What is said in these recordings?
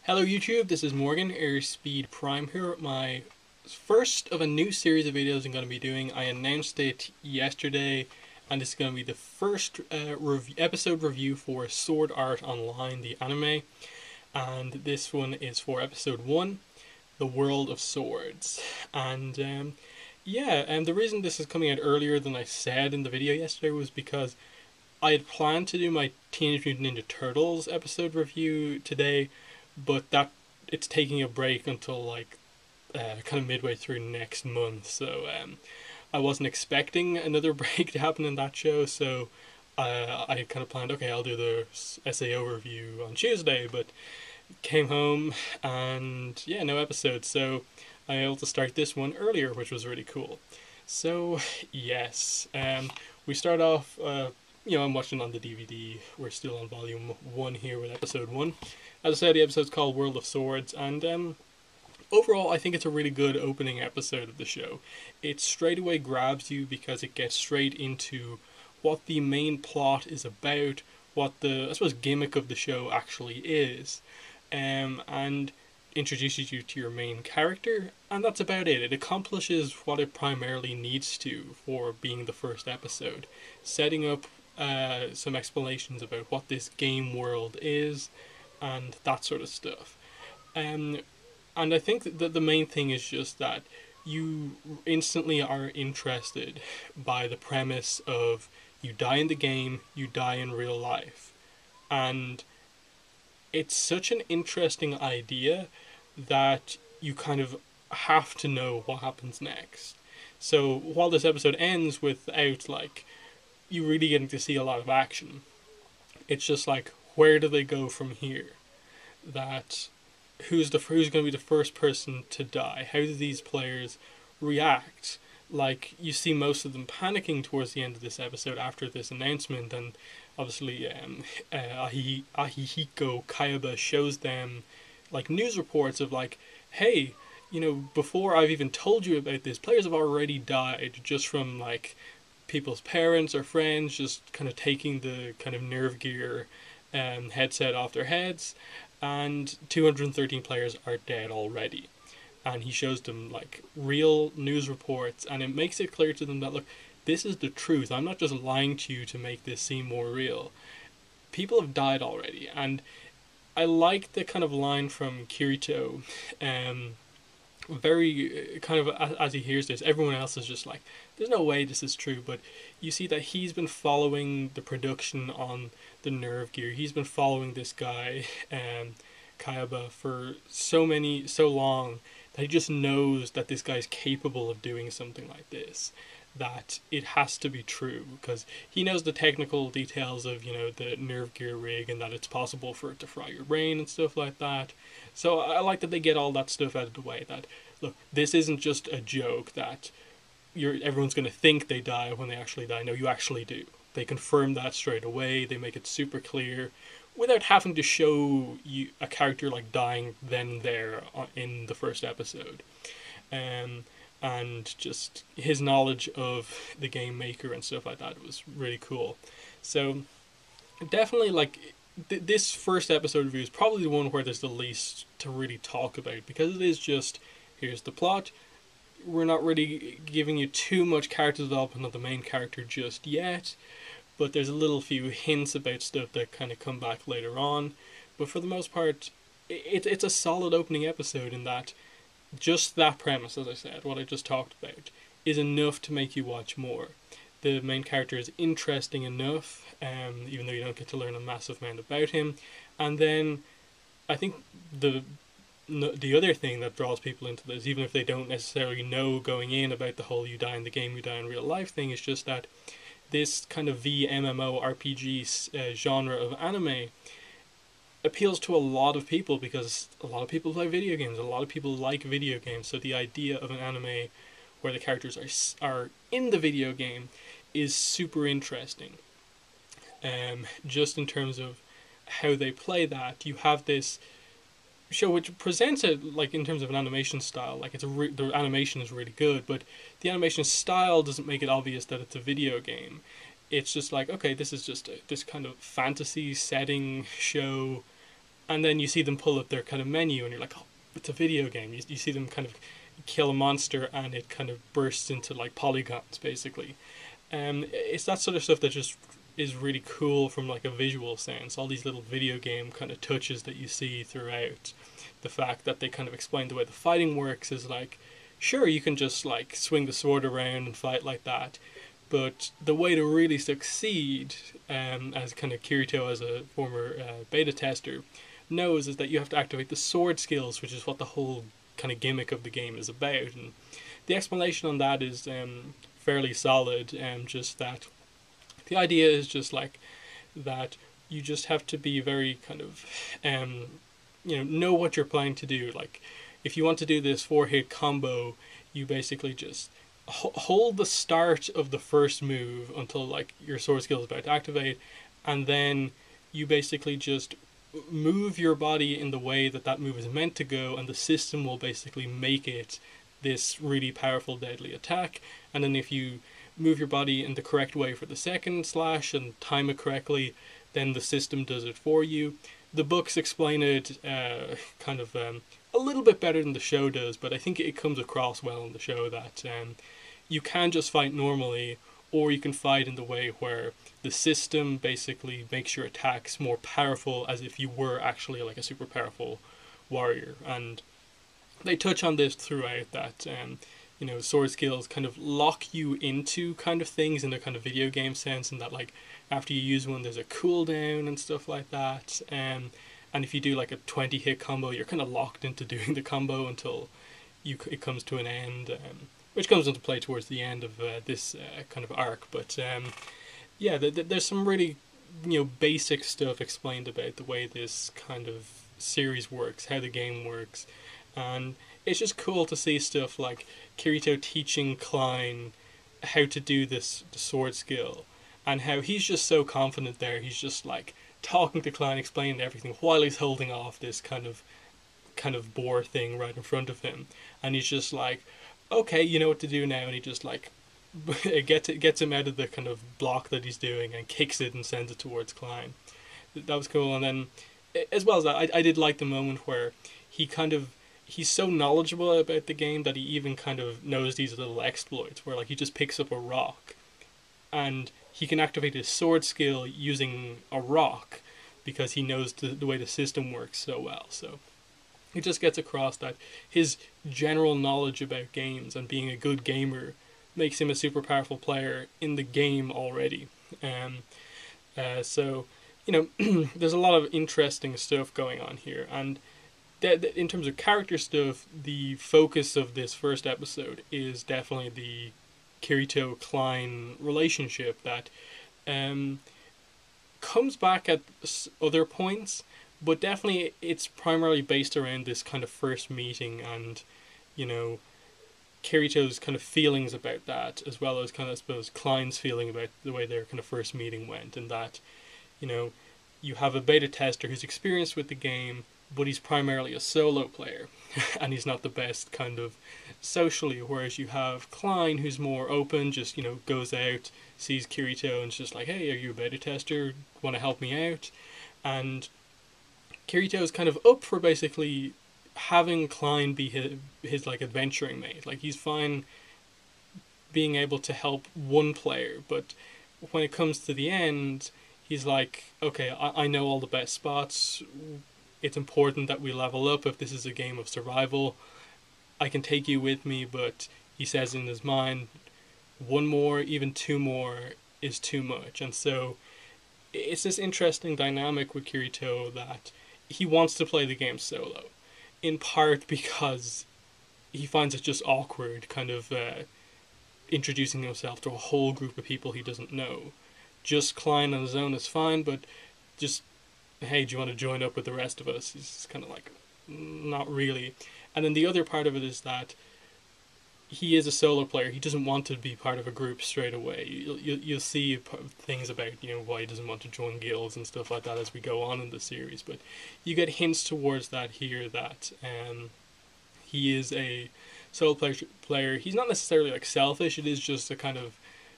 Hello YouTube, this is Morgan, Airspeed Prime here. My first of a new series of videos I'm going to be doing. I announced it yesterday, and this is going to be the first episode review for Sword Art Online, the anime. And this one is for episode 1, The World of Swords. And the reason this is coming out earlier than I said in the video yesterday was because I had planned to do my Teenage Mutant Ninja Turtles episode review today, but it's taking a break until kind of midway through next month. So I wasn't expecting another break to happen in that show. So I kind of planned, okay, I'll do the SAO review on Tuesday, but came home and yeah, no episode. So I was able to start this one earlier, which was really cool. So yes, we start off. I'm watching on the DVD. We're still on volume 1 here with episode 1. As I said, the episode's called World of Swords, and overall I think it's a really good opening episode of the show. It straight away grabs you because it gets straight into what the main plot is about, what the, I suppose, gimmick of the show actually is, and introduces you to your main character, and that's about it. It accomplishes what it primarily needs to for being the first episode, setting up some explanations about what this game world is and that sort of stuff. And I think that the main thing is just that you instantly are interested by the premise of you die in the game, you die in real life. And it's such an interesting idea that you kind of have to know what happens next. So while this episode ends without you really getting to see a lot of action, it's just where do they go from here? That who's going to be the first person to die? How do these players react? You see most of them panicking towards the end of this episode after this announcement, and obviously Ahihiko Kayaba shows them news reports of hey, before I've even told you about this, players have already died just from people's parents or friends just kind of taking the kind of nerve gear headset off their heads, and 213 players are dead already. And he shows them real news reports, and it makes it clear to them that, look, this is the truth. I'm not just lying to you to make this seem more real. People have died already. And I like the kind of line from Kirito, very kind of as he hears this, everyone else is just there's no way this is true, but you see that he's been following the production on the nerve gear. He's been following this guy, Kayaba, for so long, that he just knows that this guy's capable of doing something like this, that it has to be true, because he knows the technical details of, the nerve gear rig, and that it's possible for it to fry your brain and stuff like that. So I like that they get all that stuff out of the way, that, look, this isn't just a joke that everyone's going to think they die when they actually die. No, you actually do. They confirm that straight away. They make it super clear without having to show you a character dying then and there in the first episode. And just his knowledge of the game maker and stuff like that was really cool. So definitely this first episode review is probably the one where there's the least to really talk about, because it is just, here's the plot. We're not really giving you too much character development of the main character just yet, but there's a little few hints about stuff that kind of come back later on. But for the most part, it's a solid opening episode in that just that premise, as I said, what I just talked about, is enough to make you watch more. The main character is interesting enough, even though you don't get to learn a massive amount about him. And then I think the other thing that draws people into this, even if they don't necessarily know going in about the whole you die in the game, you die in real life thing, is just that this kind of VMMORPG genre of anime appeals to a lot of people, because a lot of people play video games, a lot of people like video games. So the idea of an anime where the characters are in the video game is super interesting. Just in terms of how they play that, you have this show which presents it in terms of an animation style, the animation is really good, but the animation style doesn't make it obvious that it's a video game. It's just okay, this is just this kind of fantasy setting show and then you see them pull up their kind of menu, and you're like, oh, it's a video game. You see them kind of kill a monster, and it kind of bursts into like polygons, basically. It's that sort of stuff that just is really cool from like a visual sense. All these little video game kind of touches that you see throughout. The fact that they kind of explain the way the fighting works is like, sure, you can just like swing the sword around and fight like that, but the way to really succeed, as kind of Kirito, as a former beta tester, knows, is that you have to activate the sword skills, which is what the whole kind of gimmick of the game is about. And the explanation on that is fairly solid. Just that the idea is just like that you just have to be very kind of know what you're planning to do. Like if you want to do this 4-hit combo, you basically just hold the start of the first move until like your sword skill is about to activate, and then you basically just move your body in the way that that move is meant to go, and the system will basically make it this really powerful deadly attack. And then if you move your body in the correct way for the second slash and time it correctly, then the system does it for you. The books explain it kind of a little bit better than the show does, but I think it comes across well in the show that you can just fight normally, or you can fight in the way where the system basically makes your attacks more powerful, as if you were actually like a super powerful warrior. And they touch on this throughout, that sword skills kind of lock you into kind of things in a kind of video game sense, and that like after you use one there's a cooldown and stuff like that. And if you do like a 20-hit combo, you're kind of locked into doing the combo until it comes to an end, which comes into play towards the end of this kind of arc. But there's some really basic stuff explained about the way this kind of series works, how the game works, and it's just cool to see stuff like Kirito teaching Klein how to do the sword skill, and how he's just so confident there. He's just like talking to Klein, explaining everything while he's holding off this kind of boar thing right in front of him, and he's just like, okay, you know what to do now, and he just like gets him out of the kind of block that he's doing and kicks it and sends it towards Klein. That was cool. And then as well as that, I did like the moment where he's so knowledgeable about the game that he even kind of knows these little exploits where like he just picks up a rock and he can activate his sword skill using a rock because he knows the way the system works so well. So it just gets across that his general knowledge about games and being a good gamer makes him a super powerful player in the game already. So there's a lot of interesting stuff going on here. And in terms of character stuff, the focus of this first episode is definitely the Kirito-Klein relationship that comes back at other points, but definitely it's primarily based around this kind of first meeting and, Kirito's kind of feelings about that, as well as kind of, I suppose, Klein's feeling about the way their kind of first meeting went, and that, you have a beta tester who's experienced with the game, but he's primarily a solo player, and he's not the best kind of socially, whereas you have Klein, who's more open, just, goes out, sees Kirito, and is just like, hey, are you a beta tester? Want to help me out? And Kirito is kind of up for basically having Klein be his like adventuring mate. Like he's fine being able to help one player, but when it comes to the end, he's like, okay, I know all the best spots. It's important that we level up if this is a game of survival. I can take you with me, but he says in his mind, one more, even two more is too much. And so it's this interesting dynamic with Kirito that he wants to play the game solo, in part because he finds it just awkward kind of introducing himself to a whole group of people he doesn't know. Just Klein on his own is fine, but just, hey, do you want to join up with the rest of us? He's kind of like, not really. And then the other part of it is that he is a solo player. He doesn't want to be part of a group straight away. You'll see things about why he doesn't want to join guilds and stuff like that as we go on in the series. But you get hints towards that here, that he is a solo player. He's not necessarily like selfish. It is just a kind of,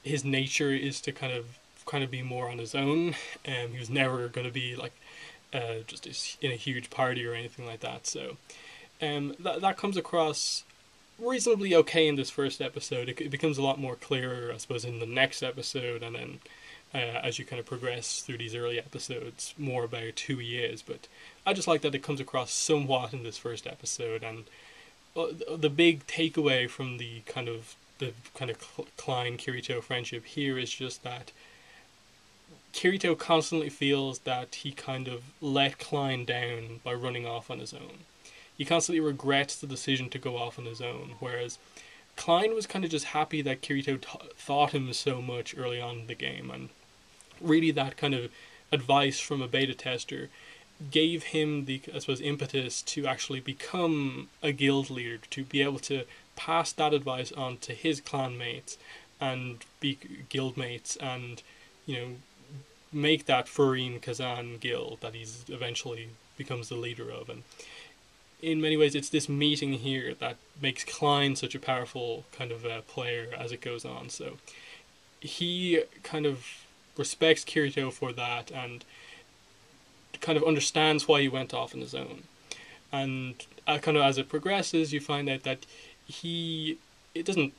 his nature is to kind of be more on his own. He was never going to be like just in a huge party or anything like that. So that comes across reasonably okay in this first episode. It becomes a lot more clearer, I suppose, in the next episode, and then as you kind of progress through these early episodes, more about who he is. But I just like that it comes across somewhat in this first episode, and the big takeaway from the kind of Klein Kirito friendship here is just that Kirito constantly feels that he kind of let Klein down by running off on his own. He constantly regrets the decision to go off on his own, whereas Klein was kind of just happy that Kirito thought him so much early on in the game, and really that kind of advice from a beta tester gave him the, I suppose, impetus to actually become a guild leader, to be able to pass that advice on to his clan mates and be guild mates, and make that Furin Kazan guild that he's eventually becomes the leader of. And in many ways, it's this meeting here that makes Klein such a powerful kind of player as it goes on. So he kind of respects Kirito for that, and kind of understands why he went off on his own. And kind of as it progresses, you find out that he doesn't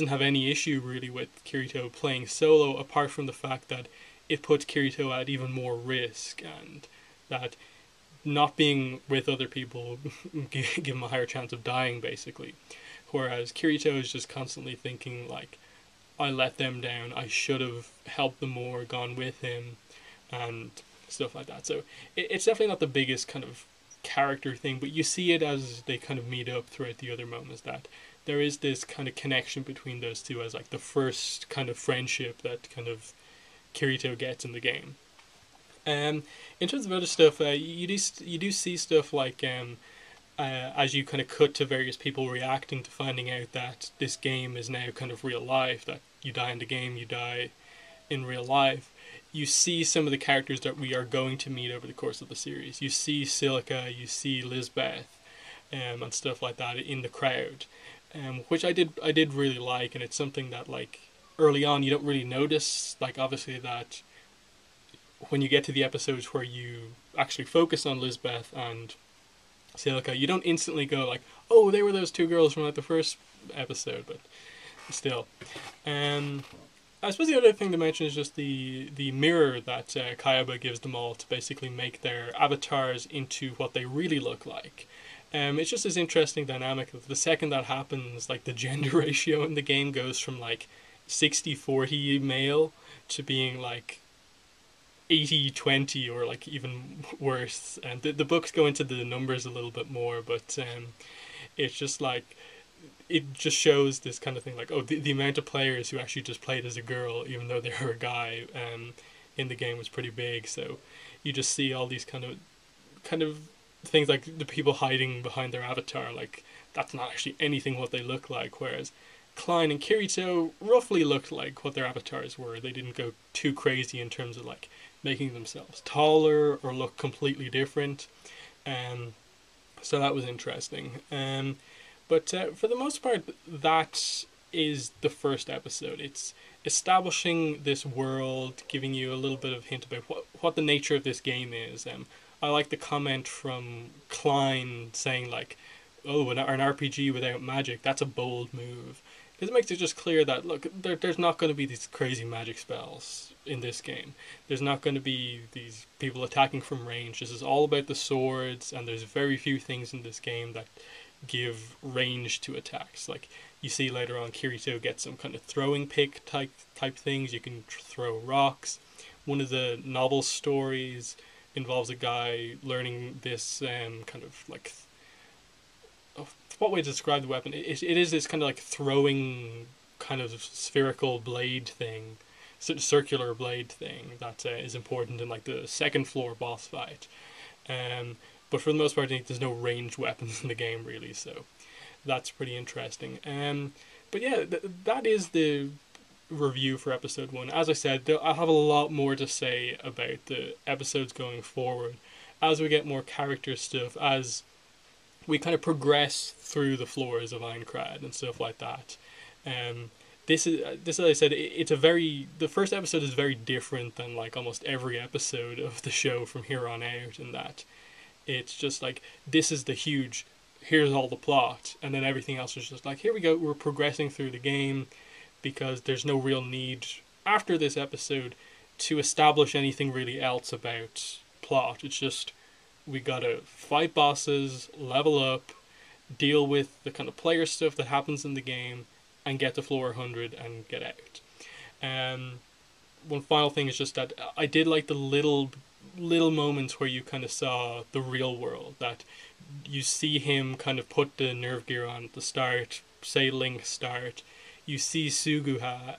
have any issue really with Kirito playing solo, apart from the fact that it puts Kirito at even more risk, and that not being with other people give him a higher chance of dying, basically. Whereas Kirito is just constantly thinking, like, I let them down, I should have helped them more, gone with him, and stuff like that. So it's definitely not the biggest kind of character thing, but you see it as they kind of meet up throughout the other moments, that there is this kind of connection between those two as like the first kind of friendship that kind of Kirito gets in the game. In terms of other stuff, you do see stuff like as you kind of cut to various people reacting to finding out that this game is now kind of real life, that you die in the game, you die in real life. You see some of the characters that we are going to meet over the course of the series. You see Silica, you see Lisbeth, and stuff like that in the crowd, which I did really like, and it's something that, like, early on you don't really notice. Like, obviously, that when you get to the episodes where you actually focus on Lisbeth and Silica, you don't instantly go like, oh, they were those two girls from like the first episode, but still. I suppose the other thing to mention is just the mirror that Kayaba gives them all to basically make their avatars into what they really look like. It's just this interesting dynamic that the second that happens, like, the gender ratio in the game goes from like 60-40 male to being like 80-20 or like even worse. And the books go into the numbers a little bit more, but it's just like, it just shows this kind of thing, like, oh, the amount of players who actually just played as a girl, even though they were a guy, in the game was pretty big. So you just see all these kind of things, like the people hiding behind their avatar, like, that's not actually anything what they look like, whereas Klein and Kirito roughly looked like what their avatars were. They didn't go too crazy in terms of like making themselves taller or look completely different. So that was interesting. But for the most part, that is the first episode. It's establishing this world, giving you a little bit of hint about what the nature of this game is. I like the comment from Klein saying, like, oh, an RPG without magic, that's a bold move. Because it makes it just clear that, look, there's not going to be these crazy magic spells in this game. There's not going to be these people attacking from range. This is all about the swords, and there's very few things in this game that give range to attacks. Like, you see later on, Kirito gets some kind of throwing pick type things. You can throw rocks. One of the novel stories involves a guy learning this kind of like, what way to describe the weapon? It is this kind of like throwing kind of spherical blade thing, circular blade thing that is important in like the second floor boss fight. But for the most part, I think there's no ranged weapons in the game, really, so that's pretty interesting. But yeah, that is the review for episode 1. As I said, I'll have a lot more to say about the episodes going forward as we get more character stuff, as we kind of progress through the floors of Aincrad and stuff like that. this as I said, it's a very the first episode is very different than like almost every episode of the show from here on out, in that it's just like this is the huge, here's all the plot, and then everything else is just like, here we go, we're progressing through the game, because there's no real need after this episode to establish anything really else about plot. It's just we gotta fight bosses, level up, deal with the kind of player stuff that happens in the game, and get to floor 100 and get out. Um, One final thing is just that I did like the little moments where you kind of saw the real world. That you see him kind of put the nerve gear on at the start, say Link start. You see Suguha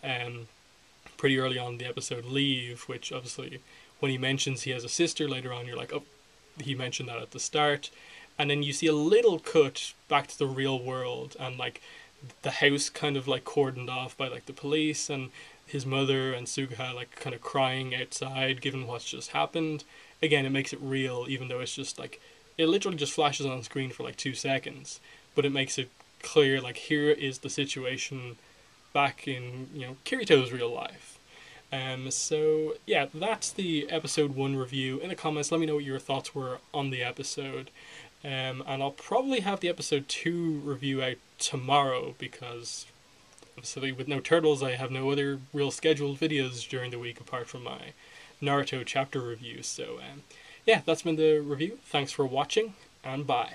pretty early on in the episode leave, which obviously when he mentions he has a sister later on, you're like, oh, he mentioned that at the start. And then you see a little cut back to the real world, and like the house kind of like cordoned off by like the police, and his mother and Suguha like kind of crying outside given what's just happened. Again, it makes it real, even though it's just like it literally just flashes on screen for like 2 seconds, but it makes it clear like here is the situation back in, you know, Kirito's real life. So yeah, that's the episode 1 review. In the comments, let me know what your thoughts were on the episode. And I'll probably have the episode 2 review out tomorrow, because obviously with no turtles I have no other real scheduled videos during the week apart from my Naruto chapter reviews. So yeah, that's been the review. Thanks for watching, and bye.